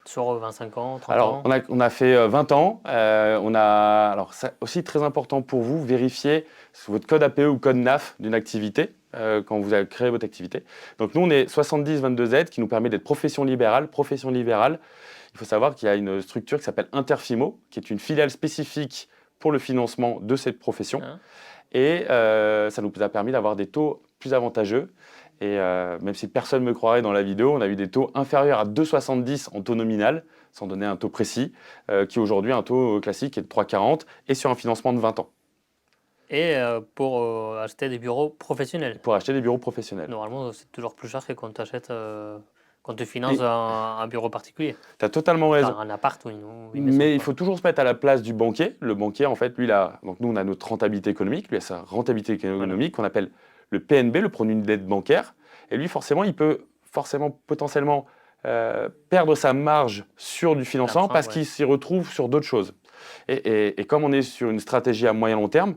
sur 25 ans, 30 Alors, ans? on a fait 20 ans. Alors, c'est aussi très important pour vous, vérifier votre code APE ou code NAF d'une activité quand vous avez créé votre activité. Donc, nous, on est 7022Z qui nous permet d'être profession libérale. Profession libérale, il faut savoir qu'il y a une structure qui s'appelle Interfimo, qui est une filiale spécifique pour le financement de cette profession. Hein. Et ça nous a permis d'avoir des taux plus avantageux. Et même si personne ne me croirait dans la vidéo, on a eu des taux inférieurs à 2,70 en taux nominal, sans donner un taux précis, qui aujourd'hui un taux classique est de 3,40 et sur un financement de 20 ans Et pour acheter des bureaux professionnels. pour acheter des bureaux professionnels. Normalement, c'est toujours plus cher que quand tu achètes, quand tu finances Et un bureau particulier. tu as totalement raison. Enfin, un appart ou une maison, Mais il quoi. faut toujours se mettre à la place du banquier. Le banquier, en fait, lui, donc nous, on a notre rentabilité économique. Lui a sa rentabilité économique qu'on appelle le PNB, le produit de dette bancaire. Et lui, forcément, il peut potentiellement perdre sa marge sur du financement L'emprunt, parce ouais. qu'il s'y retrouve sur d'autres choses. Et comme on est sur une stratégie à moyen long terme,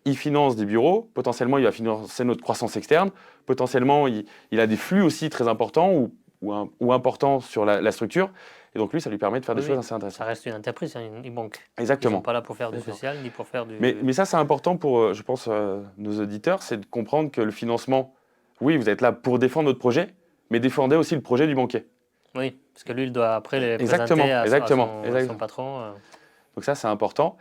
il finance des bureaux, potentiellement il va financer notre croissance externe, potentiellement il a des flux aussi très importants ou importants sur la structure. Et donc lui, ça lui permet de faire des Oui, choses oui. assez Ça intéressantes. reste une entreprise, hein, une banque. Ils ne sont Exactement. pas là pour faire du Exactement. social, ni pour faire du... Mais ça, c'est important pour, je pense, nos auditeurs, c'est de comprendre que le financement, oui, vous êtes là pour défendre notre projet, mais défendez aussi le projet du banquier. Oui, parce que lui, il doit après les présenter Exactement, à exactement, son exactement. patron. Donc ça, c'est important.